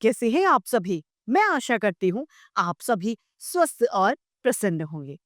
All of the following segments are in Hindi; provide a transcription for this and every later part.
कैसे हैं आप सभी? मैं आशा करती हूँ आप सभी स्वस्थ और प्रसन्न होंगे।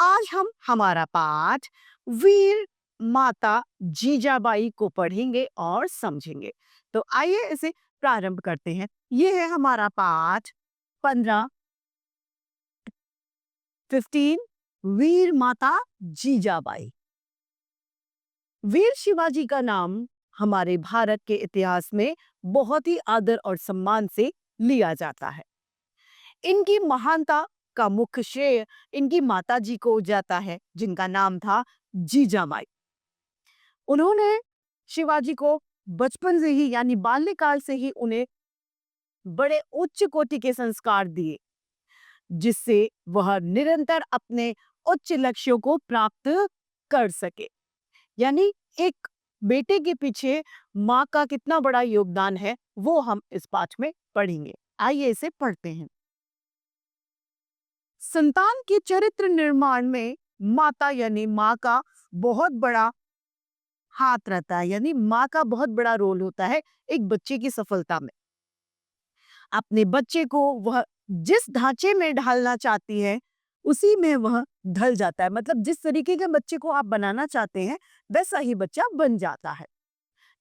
आज हम हमारा पाठ वीर माता जीजाबाई को पढ़ेंगे और समझेंगे। तो आइए इसे प्रारंभ करते हैं। ये है हमारा पाठ 15 15 वीर माता जीजाबाई। वीर शिवाजी का नाम हमारे भारत के इतिहास में बहुत ही आदर और सम्मान से लिया जाता है। इनकी महानता का मुख्य श्रेय इनकी माता जी को जाता है, जिनका नाम था जीजाबाई। उन्होंने शिवाजी को बचपन से ही यानी बाल्यकाल से ही उन्हें बड़े उच्च कोटि के संस्कार दिए, जिससे वह निरंतर अपने उच्च लक्ष्यों को प्राप्त कर सके। यानी एक बेटे के पीछे माँ का कितना बड़ा योगदान है वो हम इस पाठ में पढ़ेंगे। आइए इसे पढ़ते हैं। संतान के चरित्र निर्माण में माता यानी माँ का बहुत बड़ा हाथ रहता है, यानी माँ का बहुत बड़ा रोल होता है एक बच्चे की सफलता में। अपने बच्चे को वह जिस ढांचे में ढालना चाहती है उसी में वह ढल जाता है। मतलब जिस तरीके के बच्चे को आप बनाना चाहते हैं वैसा ही बच्चा बन जाता है।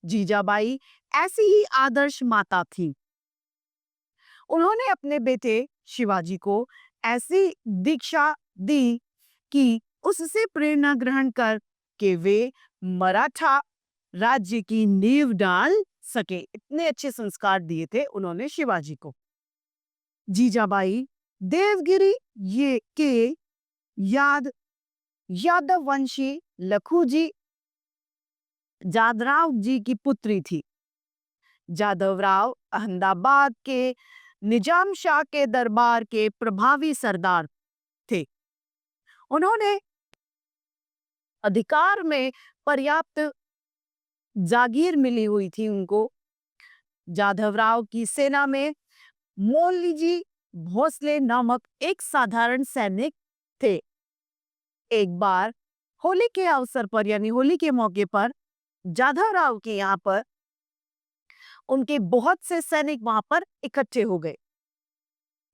जीजाबाई ऐसी ही आदर्श माता थी। उन्होंने अपने बेटे शिवाजी को ऐसी दीक्षा दी कि उससे प्रेरणा ग्रहण कर के वे मराठा राज्य की नींव डाल सके। इतने अच्छे संस्कार दिए थे उन्होंने शिवाजी को। जीजाबाई देवगिरी ये के याद यादव वंशी लखूजी जादराव जी की पुत्री थी। जादवराव अहमदाबाद के निजाम शाह के दरबार के प्रभावी सरदार थे। उन्होंने अधिकार में पर्याप्त जागीर मिली हुई थी उनको। जाधवराव की सेना में मौलवी भोसले नामक एक साधारण सैनिक थे। एक बार होली के अवसर पर यानी होली के मौके पर जाधवराव के यहाँ पर उनके बहुत से सैनिक वहां पर इकट्ठे हो गए।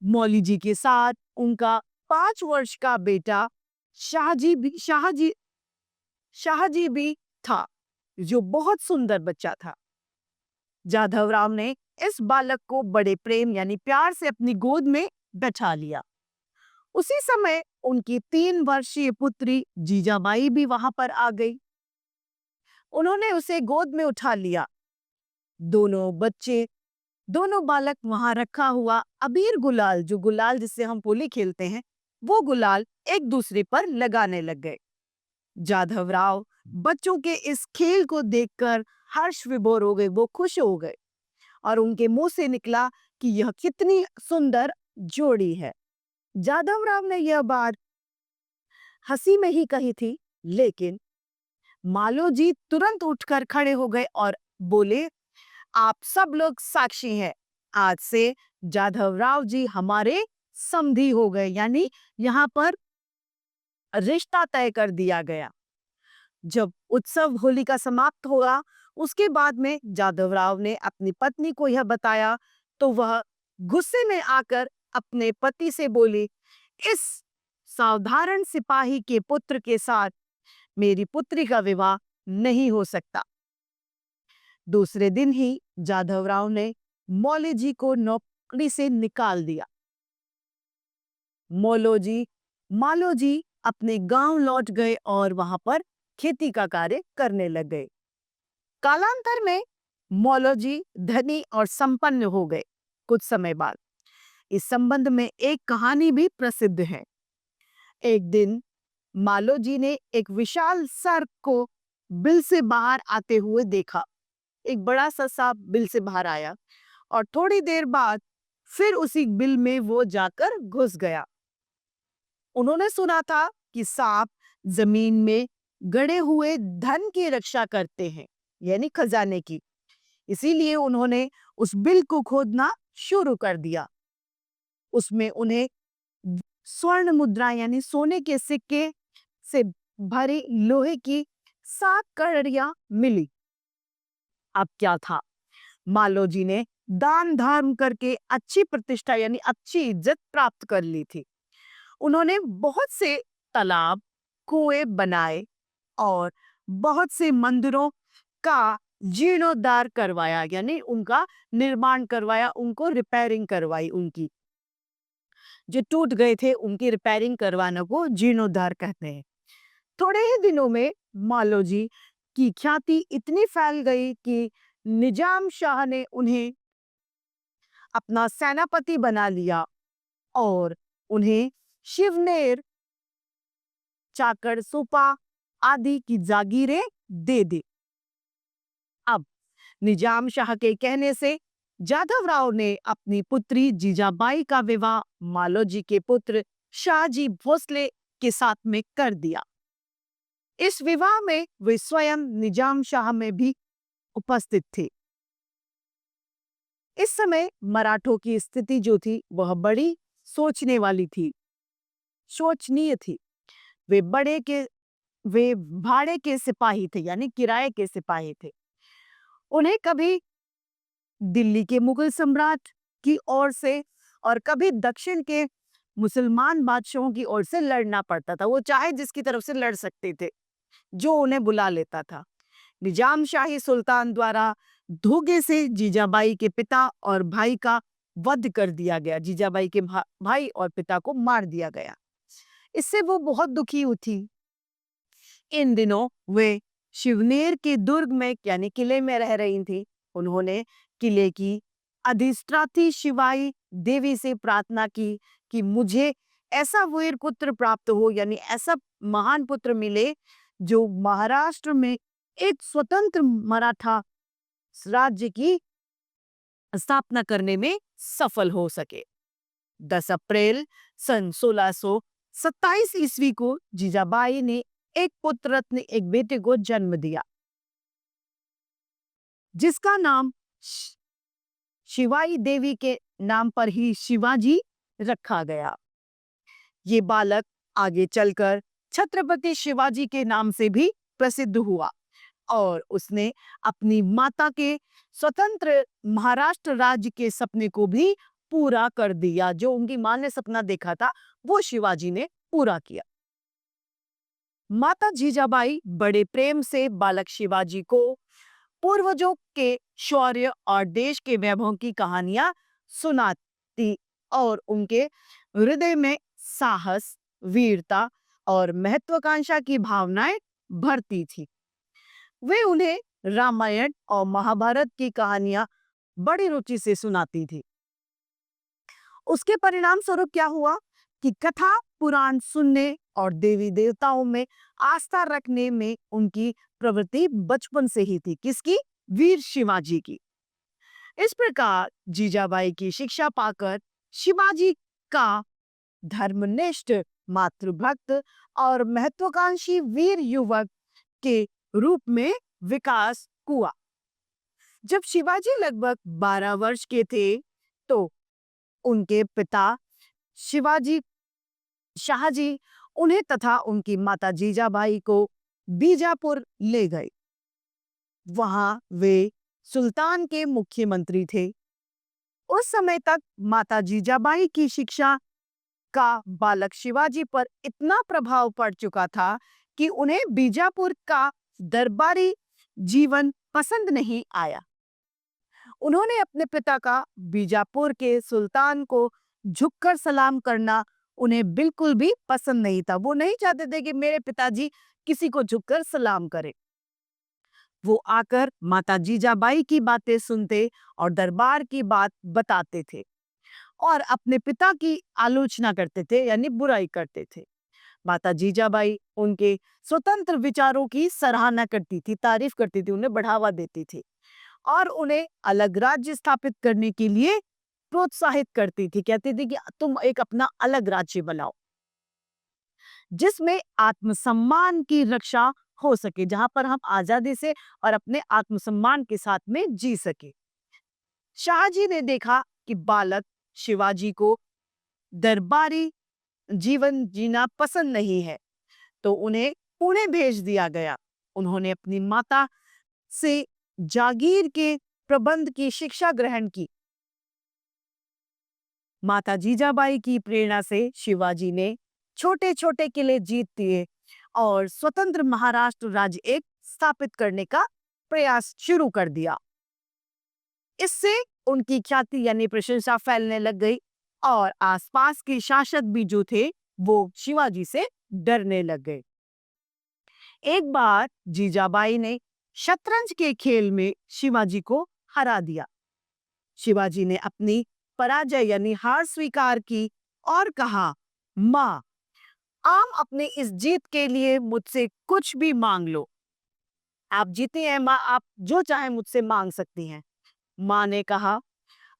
मौली जी के साथ उनका 5 वर्ष का बेटा शाहजी भी था, जो बहुत सुंदर बच्चा था। जाधवराव ने इस बालक को बड़े प्रेम यानी प्यार से अपनी गोद में बैठा लिया। उसी समय उनकी 3 वर्षीय पुत्री जीजाबाई भी वहां पर आ गई। उन्होंने उसे गोद में उठा लिया। दोनों बालक वहां रखा हुआ अबीर गुलाल, जो गुलाल जिससे हम होली खेलते हैं, वो गुलाल एक दूसरे पर लगाने लग गए। जाधवराव बच्चों के इस खेल को देखकर हर्ष विभोर हो गए, वो खुश हो गए और उनके मुंह से निकला कि यह कितनी सुंदर जोड़ी है। जाधवराव ने यह बात हंसी में ही कही थी, लेकिन मालोजी तुरंत उठकर खड़े हो गए और बोले, आप सब लोग साक्षी हैं, आज से जाधवराव जी हमारे समधी हो गए, यानी यहाँ पर रिश्ता तय कर दिया गया। जब उत्सव होली का समाप्त हुआ उसके बाद में जाधवराव ने अपनी पत्नी को यह बताया तो वह गुस्से में आकर अपने पति से बोली, इस साधारण सिपाही के पुत्र के साथ मेरी पुत्री का विवाह नहीं हो सकता। दूसरे दिन ही जाधवराव ने मौली जी को नौकरी से निकाल दिया। मालोजी अपने गांव लौट गए और वहां पर खेती का कार्य करने लग गए। कालांतर में मौलोजी धनी और संपन्न हो गए। कुछ समय बाद इस संबंध में एक कहानी भी प्रसिद्ध है। एक दिन मालोजी ने एक विशाल सर्प को बिल से बाहर आते हुए देखा। एक बड़ा सा सांप बिल से बाहर आया और थोड़ी देर बाद फिर उसी बिल में वो जाकर घुस गया। उन्होंने सुना था कि सांप जमीन में गड़े हुए धन की रक्षा करते हैं, यानी खजाने की। इसीलिए उन्होंने उस बिल को खोदना शुरू कर दिया। उसमें उन्हें स्वर्ण मुद्रा यानी सोने के सिक्के से भरी लोहे की 7 कड़ियां मिली। अब क्या था, मालोजी ने दान धर्म करके अच्छी प्रतिष्ठा यानी अच्छी इज्जत प्राप्त कर ली थी। उन्होंने बहुत से तालाब, कुएं बनाए और बहुत से मंदिरों का जीर्णोद्धार करवाया, यानी उनका निर्माण करवाया, उनको रिपेयरिंग करवाई। उनकी जो टूट गए थे उनकी रिपेयरिंग करवाने को जीर्णोद्धार कहते हैं। थोड़े ही दिनों में मालोजी की ख्याति इतनी फैल गई कि निजाम शाह ने उन्हें अपना सेनापति बना लिया और उन्हें शिवनेर, चाकड़ सुपा आदि की जागीरें दे दी। अब निजाम शाह के कहने से जाधव राव ने अपनी पुत्री जीजाबाई का विवाह मालोजी के पुत्र शाहजी भोसले के साथ में कर दिया। इस विवाह में वे स्वयं निजाम शाह में भी उपस्थित थे। इस समय मराठों की स्थिति जो थी वह बड़ी सोचने वाली थी, शोचनीय थी। वे वे भाड़े के सिपाही थे, यानी किराए के सिपाही थे। उन्हें कभी दिल्ली के मुगल सम्राट की ओर से और कभी दक्षिण के मुसलमान बादशाहों की ओर से लड़ना पड़ता था। वो चाहे जिसकी तरफ से लड़ सकते थे, जो उन्हें बुला लेता था। निजाम शाही सुल्तान द्वारा धोखे से जीजाबाई के पिता और भाई का वध कर दिया गया। जीजाबाई के भाई और पिता को मार दिया गया। इससे वो बहुत दुखी थी। इन दिनों वे शिवनेर के दुर्ग में यानी किले में रह रही थी। उन्होंने किले की अधिष्ठात्री शिवाई देवी से प्रार्थना की कि मुझे ऐसा वीर पुत्र प्राप्त हो, यानी ऐसा महान पुत्र मिले जो महाराष्ट्र में एक स्वतंत्र मराठा राज्य की स्थापना करने में सफल हो सके। 10 अप्रैल सन 1627 ईस्वी को जीजाबाई ने एक पुत्र रत्न, एक बेटे को जन्म दिया, जिसका नाम शिवाई देवी के नाम पर ही शिवाजी रखा गया। ये बालक आगे चलकर छत्रपति शिवाजी के नाम से भी प्रसिद्ध हुआ और उसने अपनी माता के स्वतंत्र महाराष्ट्र राज्य के सपने को भी पूरा कर दिया। जो उनकी मां ने सपना देखा था वो शिवाजी ने पूरा किया। माता जीजाबाई बड़े प्रेम से बालक शिवाजी को पूर्वजों के शौर्य और देश के वैभव की कहानियां सुनाती और उनके हृदय में साहस, वीरता और महत्वाकांक्षा की भावनाएं भरती थी। वे उन्हें रामायण और महाभारत की कहानियां बड़ी रुचि से सुनाती थी। उसके परिणाम स्वरूप क्या हुआ कि कथा पुराण सुनने और देवी देवताओं में आस्था रखने में उनकी प्रवृत्ति बचपन से ही थी। किसकी? वीर शिवाजी की। इस प्रकार जीजाबाई की शिक्षा पाकर शिवाजी का धर्मनिष्ठ, मातृभक्त और महत्वाकांक्षी वीर युवक के रूप में विकास हुआ। जब शिवाजी लगभग 12 वर्ष के थे तो उनके पिता शिवाजी शाहजी उन्हें तथा उनकी माता जीजाबाई को बीजापुर ले गए। वहां वे सुल्तान के मुख्यमंत्री थे। उस समय तक माता जीजाबाई की शिक्षा का बालक शिवाजी पर इतना प्रभाव पड़ चुका था कि उन्हें बीजापुर का दरबारी जीवन पसंद नहीं आया। उन्होंने अपने पिता का बीजापुर के सुल्तान को झुककर सलाम करना उन्हें बिल्कुल भी पसंद नहीं था। वो नहीं चाहते थे कि मेरे पिताजी किसी को झुककर सलाम करें। वो आकर माता जीजाबाई की बातें सुनते और दरबार की बात बताते थे और अपने पिता की आलोचना करते थे, यानी बुराई करते थे। माता जीजाबाई उनके स्वतंत्र विचारों की सराहना करती थी, तारीफ करती थी, उन्हें बढ़ावा देती थी और उन्हें अलग राज्य स्थापित करने के लिए प्रोत्साहित करती थी। कहती थी कि तुम एक अपना अलग राज्य बनाओ जिसमें आत्मसम्मान की रक्षा हो सके, जहां पर हम आजादी से और अपने आत्मसम्मान के साथ में जी सके। शाहजी ने देखा कि बालक शिवाजी को दरबारी जीवन जीना पसंद नहीं है तो उन्हें पुणे भेज दिया गया। उन्होंने अपनी माता से जागीर के प्रबंध की शिक्षा ग्रहण की माता जीजाबाई की प्रेरणा से शिवाजी ने छोटे छोटे किले जीत दिए और स्वतंत्र महाराष्ट्र राज्य एक स्थापित करने का प्रयास शुरू कर दिया। इससे उनकी ख्याति यानी प्रशंसा फैलने लग गई और आसपास के शासक भी जो थे वो शिवाजी से डरने लग गए। एक बार जीजाबाई ने शतरंज के खेल में शिवाजी को हरा दिया। शिवाजी ने अपनी पराजय यानी हार स्वीकार की और कहा, माँ, आप अपने इस जीत के लिए मुझसे कुछ भी मांग लो। आप जीते हैं माँ, आप जो चाहे मुझसे मांग सकती हैं। माँ ने कहा,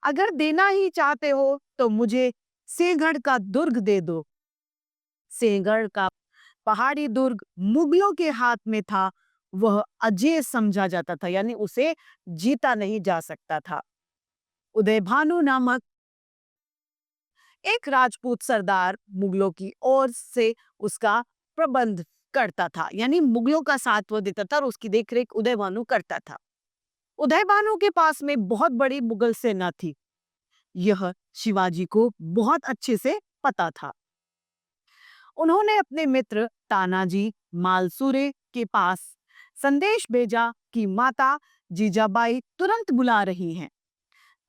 अगर देना ही चाहते हो तो मुझे सिंहगढ़ का दुर्ग दे दो। सिंहगढ़ का पहाड़ी दुर्ग मुगलों के हाथ में था, वह अजेय समझा जाता था यानी उसे जीता नहीं जा सकता था। उदय भानु नामक एक राजपूत सरदार मुगलों की ओर से उसका प्रबंध करता था यानी मुगलों का साथ वो देता था और उसकी देखरेख उदय भानु करता था। उदय भानु के पास में बहुत बड़ी मुगल सेना थी। यह शिवाजी को बहुत अच्छे से पता था। उन्होंने अपने मित्र तानाजी मालसुरे के पास संदेश भेजा कि माता जीजाबाई तुरंत बुला रही हैं।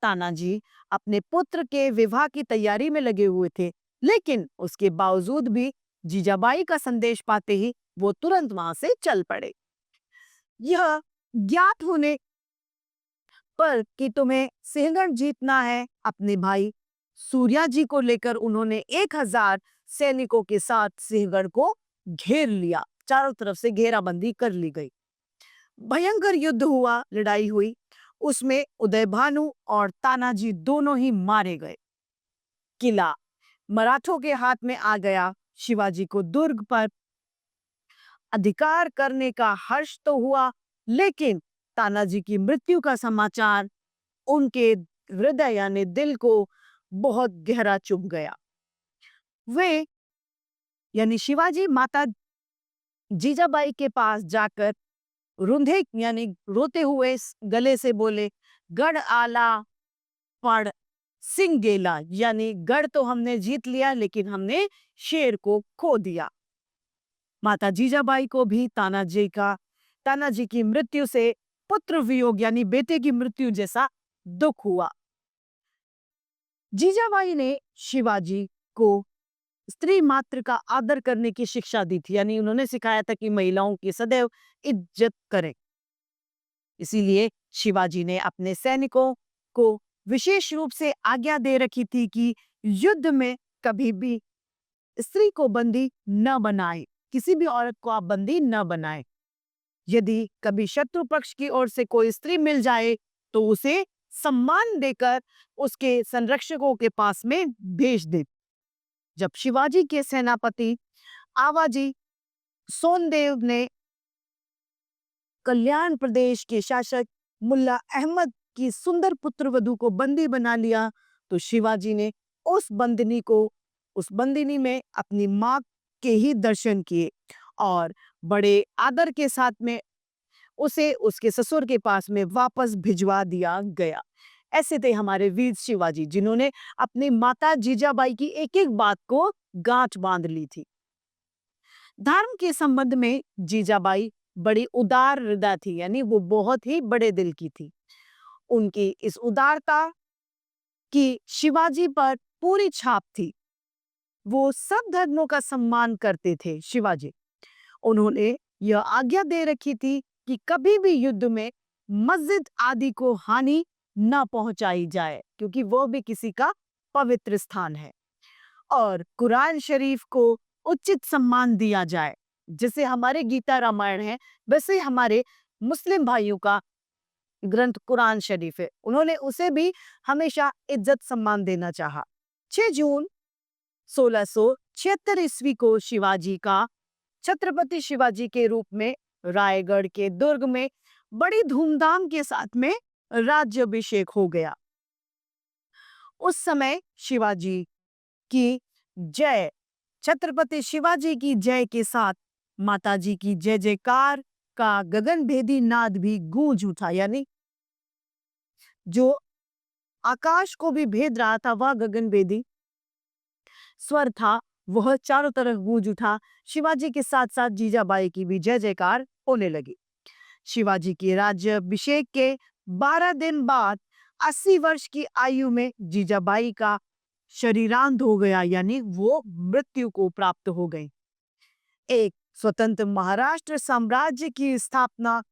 तानाजी अपने पुत्र के विवाह की तैयारी में लगे हुए थे, लेकिन उसके बावजूद भी जीजाबाई का संदेश पाते ही वो तुरंत वहां से चल पड़े। यह ज्ञात होने पर कि तुम्हें सिंहगढ़ जीतना है, अपने भाई सूर्या जी को लेकर उन्होंने 1000 सैनिकों के साथ सिंहगढ़ को घेर लिया। चारों तरफ से घेराबंदी कर ली गई। भयंकर युद्ध हुआ, लड़ाई हुई। उसमें उदय भानु और तानाजी दोनों ही मारे गए। किला मराठों के हाथ में आ गया। शिवाजी को दुर्ग पर अधिकार करने का हर्ष तो हुआ, लेकिन तानाजी की मृत्यु का समाचार उनके हृदय यानी दिल को बहुत गहरा चुभ गया। वे यानी शिवाजी माता जीजाबाई के पास जाकर रुंधे यानी रोते हुए गले से बोले, गढ़ आला पड़ सिंह गेला, यानी गढ़ तो हमने जीत लिया लेकिन हमने शेर को खो दिया। माता जीजाबाई को भी तानाजी की मृत्यु से पुत्र वियोग यानी बेटे की मृत्यु जैसा दुख हुआ। जीजाबाई ने शिवाजी को स्त्री मात्र का आदर करने की शिक्षा दी थी, यानी उन्होंने सिखाया था कि महिलाओं की सदैव इज्जत करें। इसीलिए शिवाजी ने अपने सैनिकों को विशेष रूप से आज्ञा दे रखी थी कि युद्ध में कभी भी स्त्री को बंदी न बनाए, किसी भी औरत को आप बंदी न बनाए। यदि कभी शत्रु पक्ष की ओर से कोई स्त्री मिल जाए तो उसे सम्मान देकर उसके संरक्षकों के पास में भेज दे। जब शिवाजी के सेनापति आवाजी सोनदेव ने कल्याण प्रदेश के शासक मुल्ला अहमद की सुंदर पुत्रवधू को बंदी बना लिया, तो शिवाजी ने उस बंदिनी में अपनी मां के ही दर्शन किए और बड़े आदर के साथ में उसे उसके ससुर के पास में वापस भिजवा दिया गया। ऐसे थे हमारे वीर शिवाजी, जिन्होंने अपनी माता जीजाबाई की एक एक बात को गांठ बांध ली थी। धर्म के संबंध में जीजाबाई बड़ी उदार हृदय थी, यानी वो बहुत ही बड़े दिल की थी। उनकी इस उदारता की शिवाजी पर पूरी छाप थी। वो सब धर्मों का सम्मान करते थे। शिवाजी उन्होंने यह आज्ञा दे रखी थी कि कभी भी युद्ध में मस्जिद आदि को हानि न पहुंचाई जाए, क्योंकि वो भी किसी का पवित्र स्थान है, और कुरान शरीफ को उचित सम्मान दिया जाए। जैसे हमारे गीता रामायण है, वैसे हमारे मुस्लिम भाइयों का ग्रंथ कुरान शरीफ है, उन्होंने उसे भी हमेशा इज्जत सम्मान देना चाहा। 6 जून 1676 ईस्वी को शिवाजी का छत्रपति शिवाजी के रूप में रायगढ़ के दुर्ग में बड़ी धूमधाम के साथ में राज्याभिषेक हो गया। उस समय शिवाजी की जय, छत्रपति शिवाजी की जय के साथ माताजी की जय जयकार का गगनभेदी नाद भी गूंज उठा, यानी जो आकाश को भी भेद रहा था वह गगनभेदी स्वर था, वह चारों तरफ गूंज उठा। शिवाजी के साथ साथ जीजाबाई की भी जय जयकार होने लगी। शिवाजी के राज्याभिषेक के 12 दिन बाद 80 वर्ष की आयु में जीजाबाई का शरीरांत हो गया, यानी वो मृत्यु को प्राप्त हो गई। एक स्वतंत्र महाराष्ट्र साम्राज्य की स्थापना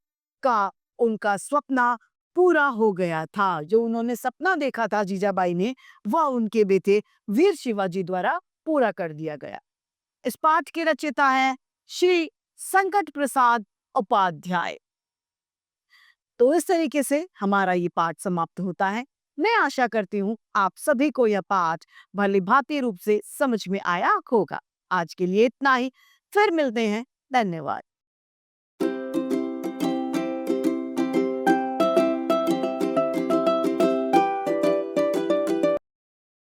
का उनका स्वप्न पूरा हो गया था। जो उन्होंने सपना देखा था जीजाबाई ने, वह उनके बेटे वीर शिवाजी द्वारा पूरा कर दिया गया। इस पाठ के रचयिता है श्री संकट प्रसाद उपाध्याय। तो इस तरीके से हमारा ये पाठ समाप्त होता है। मैं आशा करती हूँ आप सभी को यह पाठ भली भांति रूप से समझ में आया होगा। आज के लिए इतना ही, फिर मिलते हैं। धन्यवाद।